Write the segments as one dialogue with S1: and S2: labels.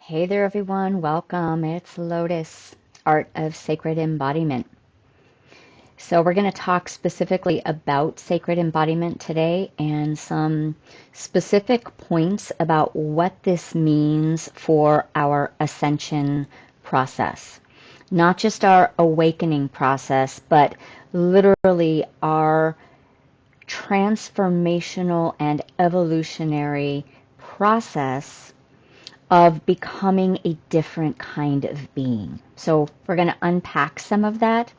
S1: Hey there, everyone. Welcome. It's Lotus, Art of Sacred Embodiment. So we're going to talk specifically about sacred embodiment today and some specific points about what this means for our ascension process. Not just our awakening process, but literally our transformational and evolutionary process of becoming a different kind of being. So we're going to unpack some of that.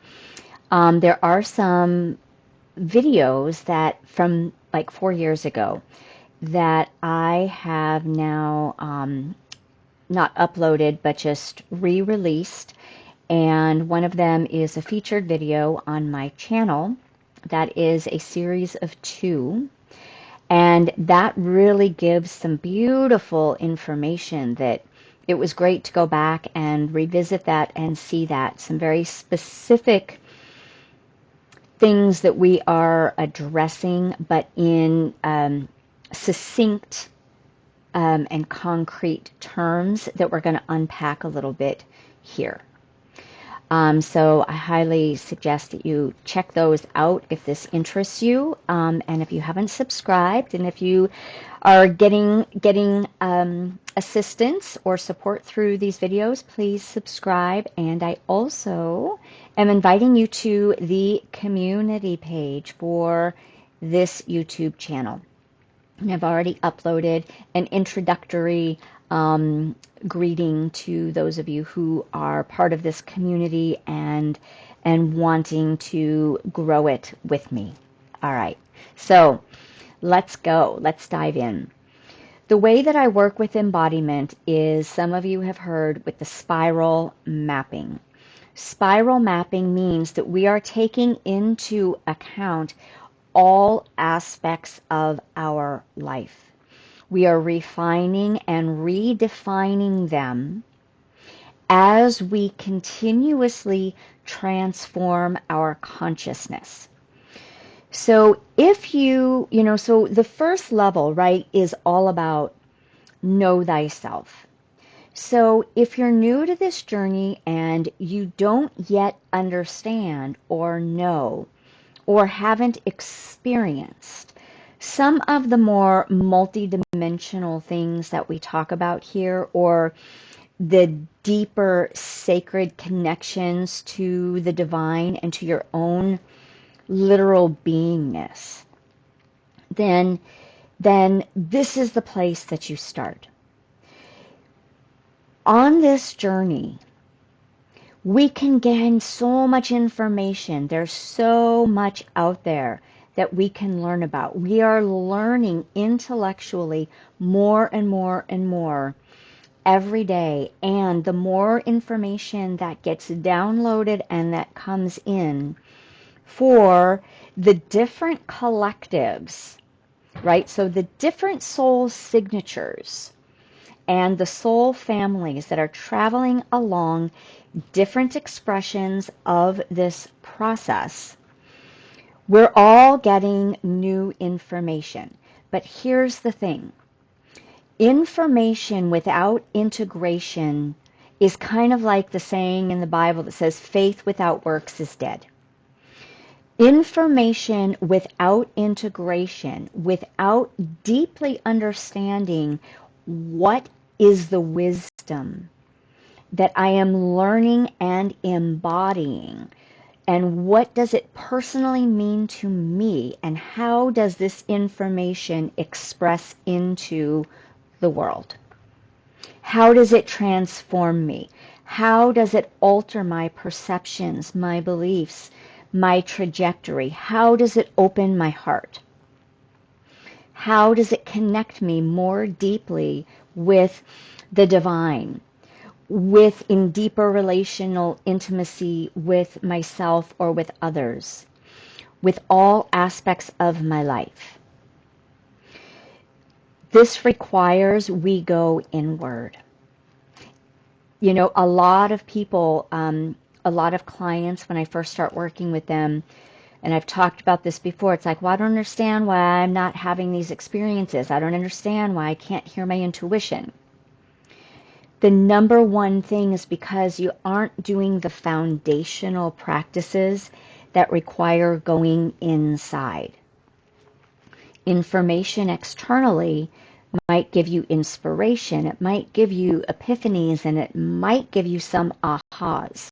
S1: There are some videos that from like 4 years ago that I have now not uploaded, but just re-released. And one of them is a featured video on my channel that is a series of 2. And that really gives some beautiful information that it was great to go back and revisit that and see that. Some very specific things that we are addressing, but in succinct and concrete terms that we're going to unpack a little bit here. So I highly suggest that you check those out if this interests you. And if you haven't subscribed, and if you are getting assistance or support through these videos, please subscribe. And I also am inviting you to the community page for this YouTube channel. And I've already uploaded an introductory greeting to those of you who are part of this community and wanting to grow it with me. All right, so let's go. Let's dive in. The way that I work with embodiment is, some of you have heard, with the spiral mapping. Spiral mapping means that we are taking into account all aspects of our life. We are refining and redefining them as we continuously transform our consciousness. So if so the first level, right, is all about know thyself. So if you're new to this journey and you don't yet understand or know or haven't experienced some of the more multidimensional things that we talk about here, or the deeper sacred connections to the divine and to your own literal beingness, then this is the place that you start. On this journey, we can gain so much information. There's so much out there that we can learn about. We are learning intellectually more and more and more every day. And the more information that gets downloaded and that comes in for the different collectives, right? So the different soul signatures and the soul families that are traveling along different expressions of this process, we're all getting new information. But here's the thing. Information without integration is kind of like the saying in the Bible that says, faith without works is dead. Information without integration, without deeply understanding what is the wisdom that I am learning and embodying, and what does it personally mean to me, and how does this information express into the world? How does it transform me? How does it alter my perceptions, my beliefs, my trajectory? How does it open my heart? How does it connect me more deeply with the divine, in deeper relational intimacy with myself or with others, with all aspects of my life? This requires we go inward. A lot of people, a lot of clients, when I first start working with them, and I've talked about this before, it's like, well, I don't understand why I'm not having these experiences. I don't understand why I can't hear my intuition. The number one thing is because you aren't doing the foundational practices that require going inside. Information externally might give you inspiration, it might give you epiphanies, and it might give you some ahas.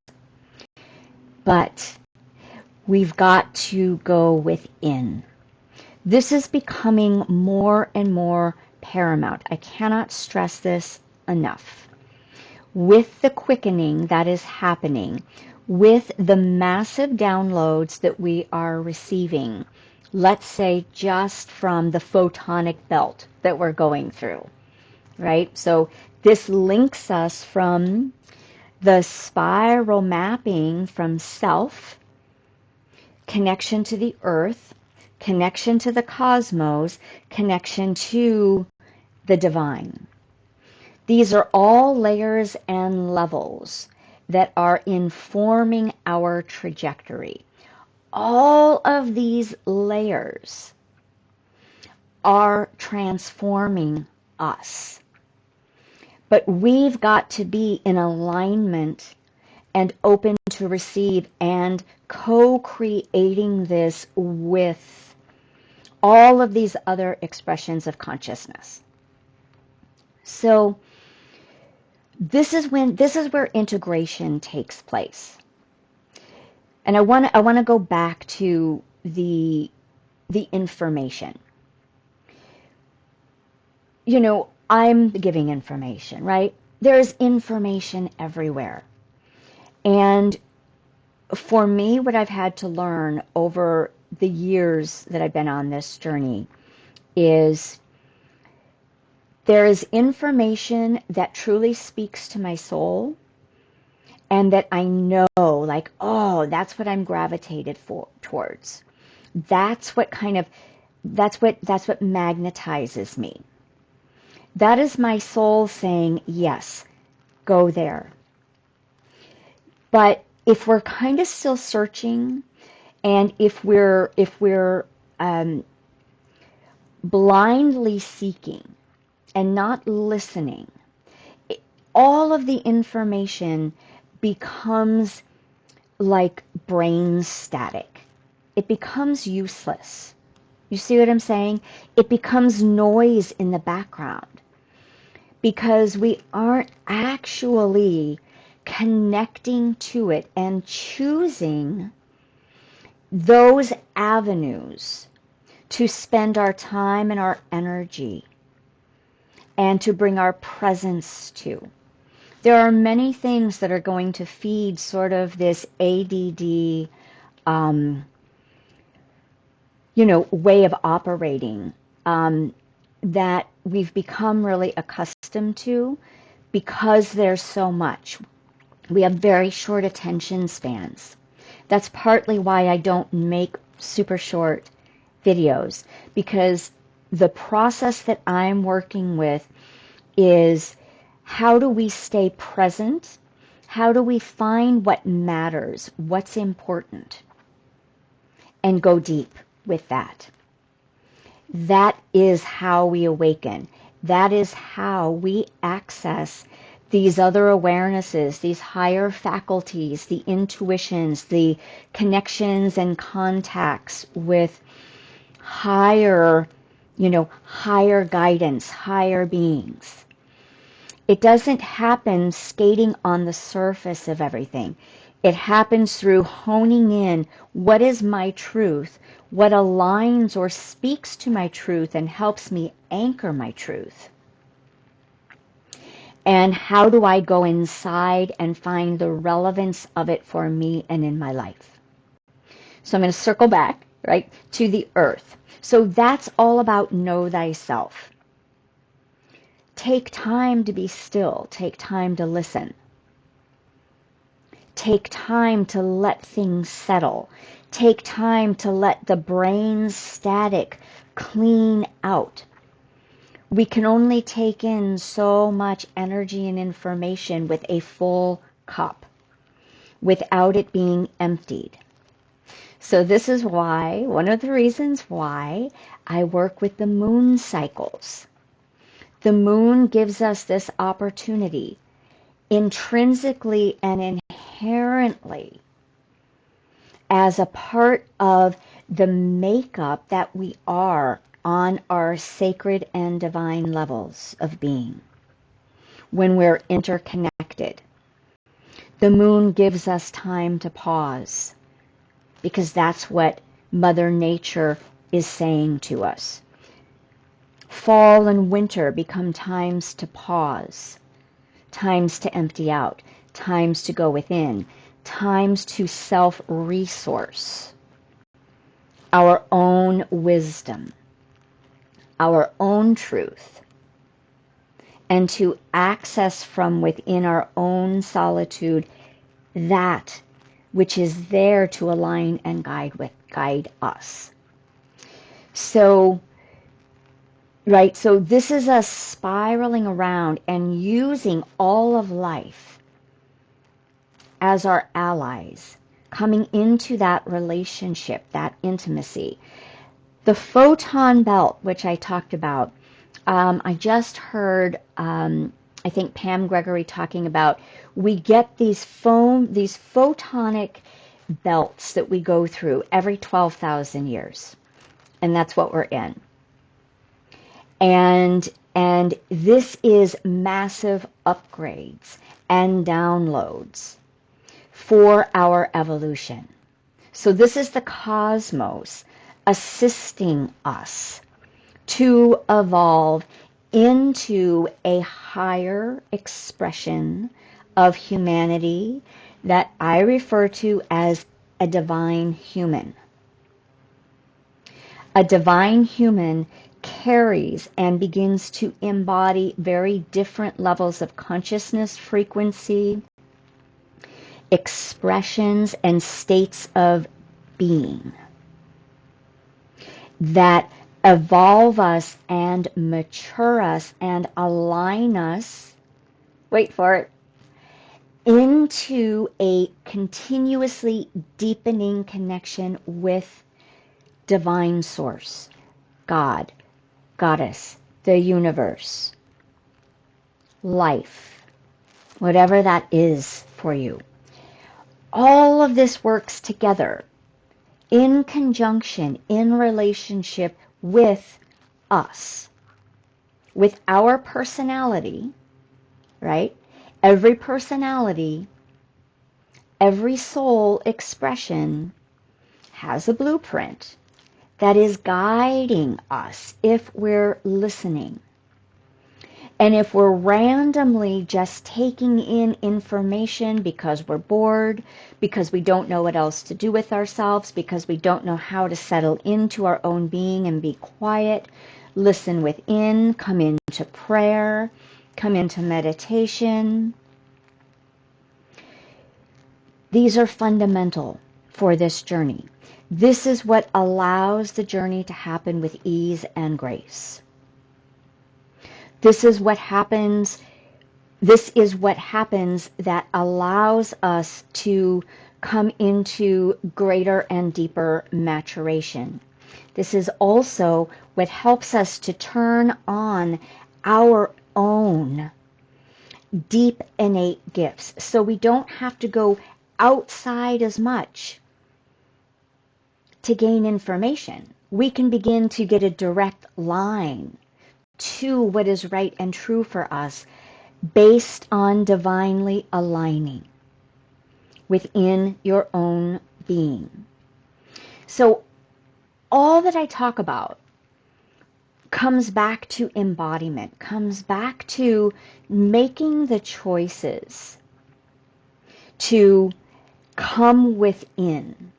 S1: But we've got to go within. This is becoming more and more paramount. I cannot stress this enough. With the quickening that is happening, with the massive downloads that we are receiving, let's say just from the photonic belt that we're going through, right? So this links us from the spiral mapping from self, connection to the earth, connection to the cosmos, connection to the divine. These are all layers and levels that are informing our trajectory. All of these layers are transforming us. But we've got to be in alignment and open to receive and co-creating this with all of these other expressions of consciousness. So this is where integration takes place. And I want to go back to the information. You know, I'm giving information, right? There's information everywhere. And for me, what I've had to learn over the years that I've been on this journey is there is information that truly speaks to my soul and that I know, like, oh, that's what I'm gravitated towards. That's what magnetizes me. That is my soul saying, yes, go there. But if we're kind of still searching, and if we're blindly seeking and not listening, all of the information becomes like brain static. It becomes useless. You see what I'm saying? It becomes noise in the background because we aren't actually connecting to it and choosing those avenues to spend our time and our energy and to bring our presence to. There are many things that are going to feed sort of this ADD, way of operating that we've become really accustomed to because there's so much. We have very short attention spans. That's partly why I don't make super short videos, because the process that I'm working with is how do we stay present? How do we find what matters, what's important, and go deep with that? That is how we awaken. That is how we access these other awarenesses, these higher faculties, the intuitions, the connections and contacts with higher guidance, higher beings. It doesn't happen skating on the surface of everything. It happens through honing in what is my truth, what aligns or speaks to my truth and helps me anchor my truth. And how do I go inside and find the relevance of it for me and in my life? So I'm going to circle back, right, to the earth. So that's all about know thyself. Take time to be still. Take time to listen. Take time to let things settle. Take time to let the brain static clean out. We can only take in so much energy and information with a full cup without it being emptied. So this is why, one of the reasons why I work with the moon cycles. The moon gives us this opportunity. intrinsically and inherently as a part of the makeup that we are on our sacred and divine levels of being. When we're interconnected, the moon gives us time to pause, because that's what Mother Nature is saying to us. Fall and winter become times to pause, times to empty out, times to go within, times to self-resource our own wisdom, our own truth, and to access from within our own solitude that which is there to align and guide us. So, right, so this is us spiraling around and using all of life as our allies, coming into that relationship, that intimacy. The photon belt, which I talked about, I just heard, I think Pam Gregory talking about, we get these photonic belts that we go through every 12,000 years. And that's what we're in. And this is massive upgrades and downloads for our evolution. So this is the cosmos assisting us to evolve into a higher expression of humanity that I refer to as a divine human. A divine human carries and begins to embody very different levels of consciousness, frequency, expressions, and states of being that evolve us and mature us and align us, wait for it, into a continuously deepening connection with divine source, God, Goddess, the universe, life, whatever that is for you. All of this works together in conjunction, in relationship with us, with our personality, right? Every personality, every soul expression has a blueprint that is guiding us if we're listening. And if we're randomly just taking in information because we're bored, because we don't know what else to do with ourselves, because we don't know how to settle into our own being and be quiet, listen within, come into prayer, come into meditation, these are fundamental for this journey. This is what allows the journey to happen with ease and grace. This is what happens that allows us to come into greater and deeper maturation. This is also what helps us to turn on our own deep innate gifts, so we don't have to go outside as much to gain information. We can begin to get a direct line to what is right and true for us based on divinely aligning within your own being. So all that I talk about comes back to embodiment, comes back to making the choices to come within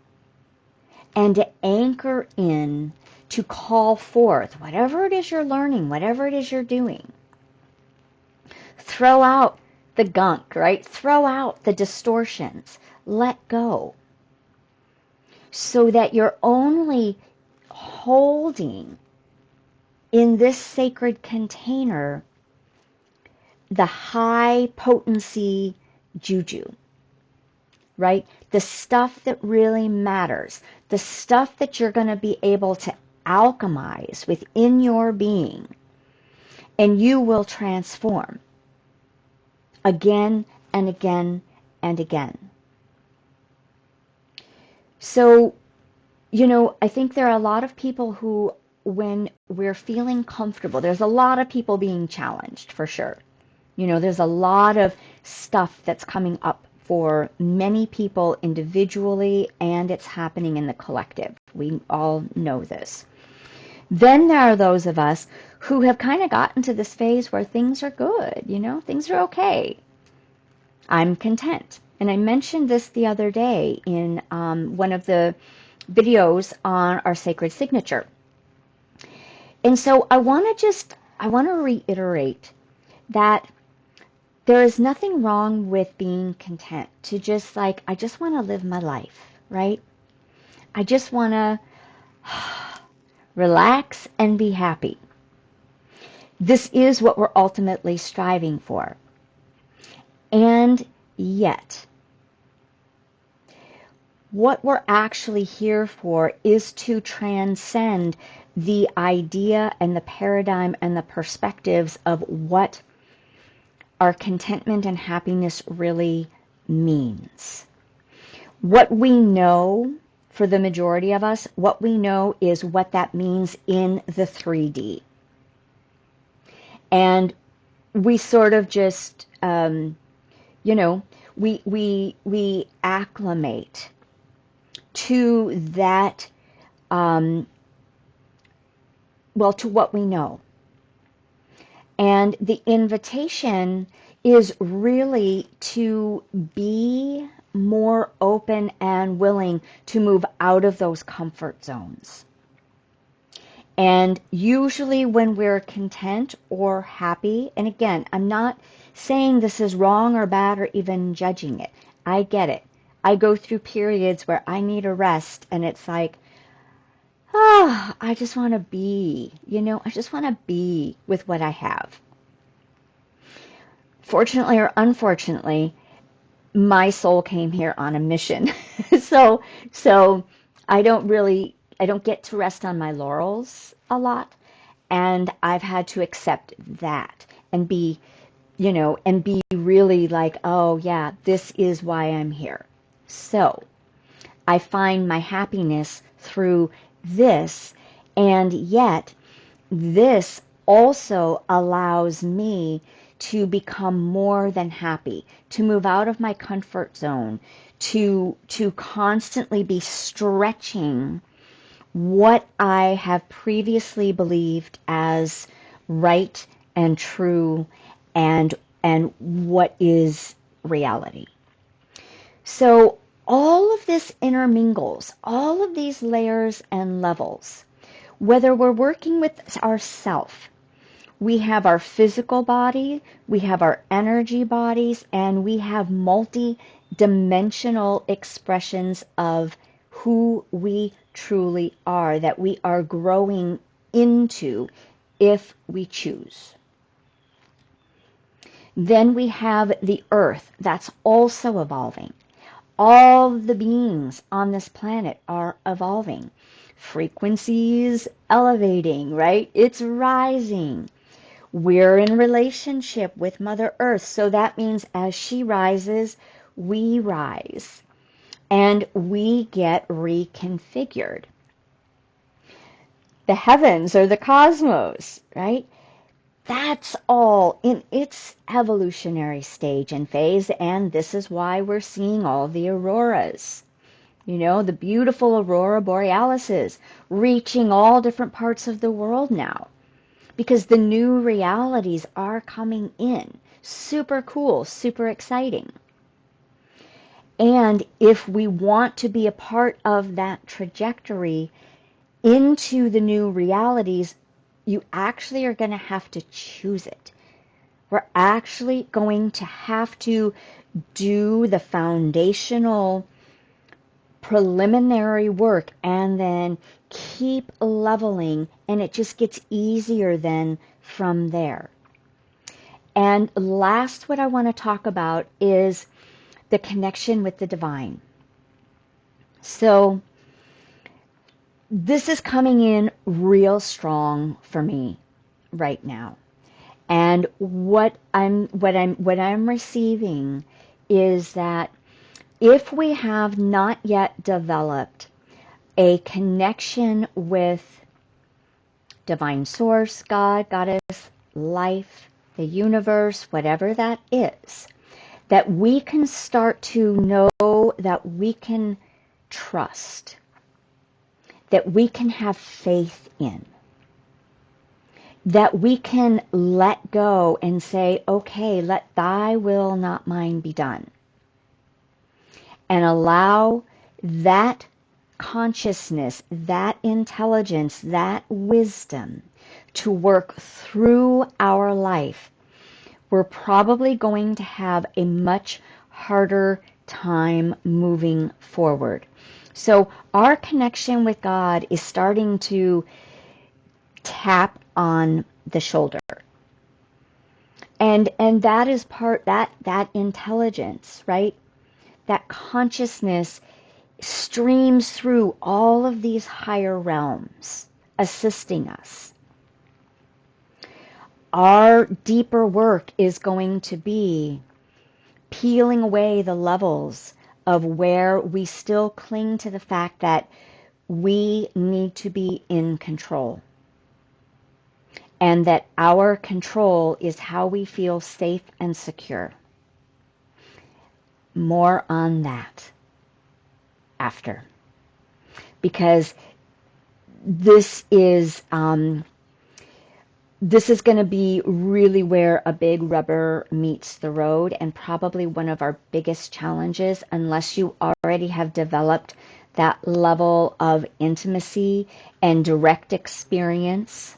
S1: and to anchor in, to call forth whatever it is you're learning, whatever it is you're doing. Throw out the gunk, right? Throw out the distortions. Let go. So that you're only holding in this sacred container the high potency juju, right? The stuff that really matters, the stuff that you're going to be able to alchemize within your being, and you will transform again and again and again. So, I think there are a lot of people who, when we're feeling comfortable, there's a lot of people being challenged for sure. There's a lot of stuff that's coming up for many people individually, and it's happening in the collective. We all know this. Then there are those of us who have kind of gotten to this phase where things are good, things are okay. I'm content. And I mentioned this the other day in one of the videos on our sacred signature. And so I want to reiterate that there is nothing wrong with being content, to just I just want to live my life, right? I just want to relax and be happy. This is what we're ultimately striving for. And yet, what we're actually here for is to transcend the idea and the paradigm and the perspectives of what our contentment and happiness really means. What we know, for the majority of us, what we know is what that means in the 3D. And we sort of just, we acclimate to that, to what we know. And the invitation is really to be more open and willing to move out of those comfort zones. And usually when we're content or happy, and again, I'm not saying this is wrong or bad or even judging it. I get it. I go through periods where I need a rest, and it's I just want to be, I just want to be with what I have. Fortunately or unfortunately, my soul came here on a mission. so I don't get to rest on my laurels a lot, and I've had to accept that and be really oh yeah, this is why I'm here. So I find my happiness through this, and yet this also allows me to become more than happy, to move out of my comfort zone, to constantly be stretching what I have previously believed as right and true and what is reality. So all of this intermingles, all of these layers and levels, whether we're working with ourself. We have our physical body, we have our energy bodies, and we have multi-dimensional expressions of who we truly are, that we are growing into if we choose. Then we have the earth that's also evolving. All the beings on this planet are evolving. Frequencies elevating, right? It's rising. We're in relationship with Mother Earth, so that means as she rises, we rise, and we get reconfigured. The heavens or the cosmos, right? That's all in its evolutionary stage and phase, and this is why we're seeing all the auroras. The beautiful aurora borealises reaching all different parts of the world now, because the new realities are coming in. Super cool, super exciting. And if we want to be a part of that trajectory into the new realities, you actually are going to have to choose it. We're actually going to have to do the foundational preliminary work and then keep leveling, and it just gets easier then from there. And last, what I want to talk about is the connection with the divine. So this is coming in real strong for me right now. And what I'm receiving is that if we have not yet developed a connection with divine source, God, goddess, life, the universe, whatever that is, that we can start to know that we can trust, that we can have faith in, that we can let go and say, okay, let thy will, not mine, be done. And allow that consciousness, that intelligence, that wisdom to work through our life. We're probably going to have a much harder time moving forward. So our connection with God is starting to tap on the shoulder. And that is part, that intelligence, right? That consciousness streams through all of these higher realms, assisting us. Our deeper work is going to be peeling away the levels of where we still cling to the fact that we need to be in control. And that our control is how we feel safe and secure. More on that after. Because this is going to be really where a big rubber meets the road, and probably one of our biggest challenges, unless you already have developed that level of intimacy and direct experience,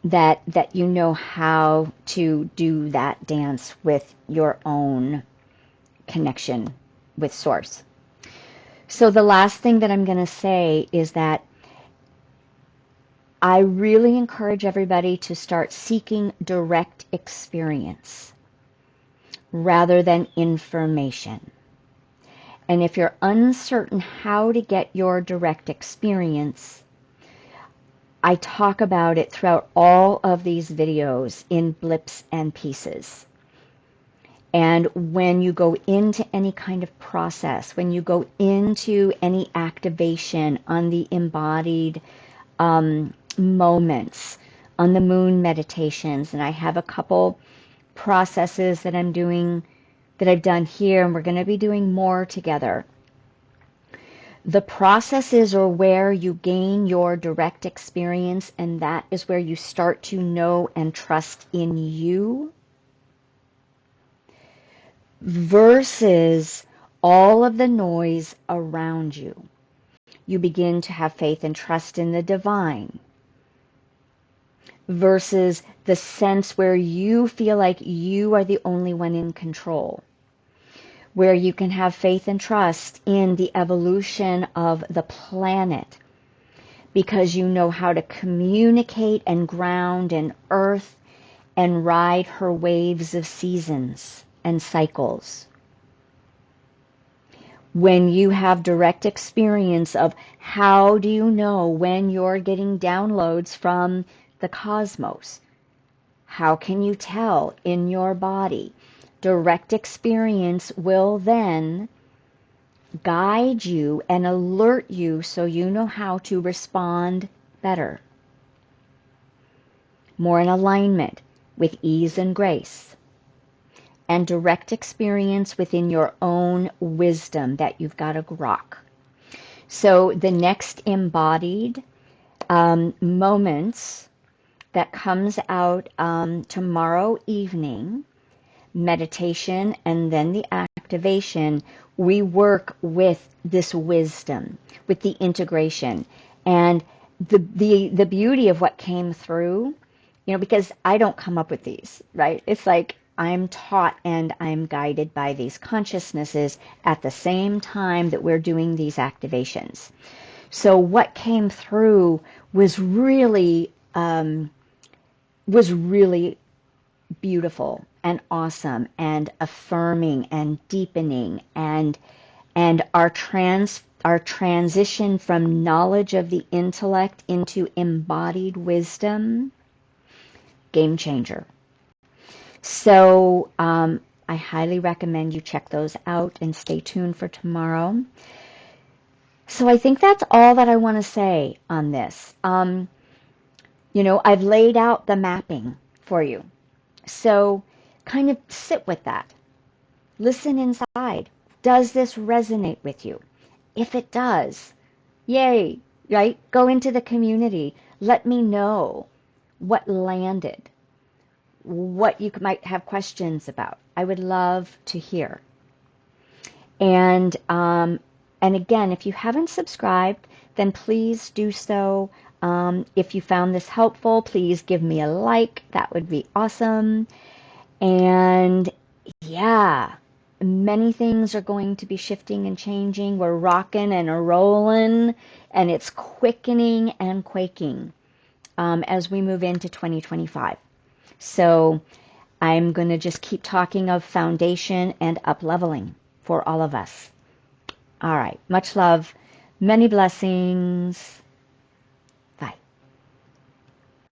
S1: that you know how to do that dance with your own connection with Source. So the last thing that I'm going to say is that I really encourage everybody to start seeking direct experience rather than information. And if you're uncertain how to get your direct experience, I talk about it throughout all of these videos in blips and pieces. And when you go into any kind of process, when you go into any activation on the embodied moments, on the moon meditations, and I have a couple processes that I'm doing, that I've done here, and we're going to be doing more together. The processes are where you gain your direct experience, and that is where you start to know and trust in you, versus all of the noise around you. You begin to have faith and trust in the divine, versus the sense where you feel like you are the only one in control, where you can have faith and trust in the evolution of the planet, because you know how to communicate and ground and earth and ride her waves of seasons and cycles. When you have direct experience of how do you know when you're getting downloads from the cosmos? How can you tell in your body? Direct experience will then guide you and alert you so you know how to respond better. More in alignment with ease and grace. And direct experience within your own wisdom that you've got to grok. So the next embodied moments that comes out tomorrow evening, meditation and then the activation, we work with this wisdom, with the integration. And the beauty of what came through, you know, because I don't come up with these, right? It's like I'm taught and I'm guided by these consciousnesses at the same time that we're doing these activations. So what came through was really beautiful and awesome and affirming and deepening, and our transition from knowledge of the intellect into embodied wisdom game changer. So I highly recommend you check those out and stay tuned for tomorrow. So I think that's all that I want to say on this. You know, I've laid out the mapping for you. So kind of sit with that. Listen inside. Does this resonate with you? If it does, yay, right? Go into the community. Let me know what landed, what you might have questions about. I would love to hear. And again, if you haven't subscribed, then please do so. If you found this helpful, please give me a like. That would be awesome. And yeah, many things are going to be shifting and changing. We're rocking and a rolling, and it's quickening and quaking as we move into 2025. So I'm going to just keep talking of foundation and up-leveling for all of us. All right. Much love. Many blessings.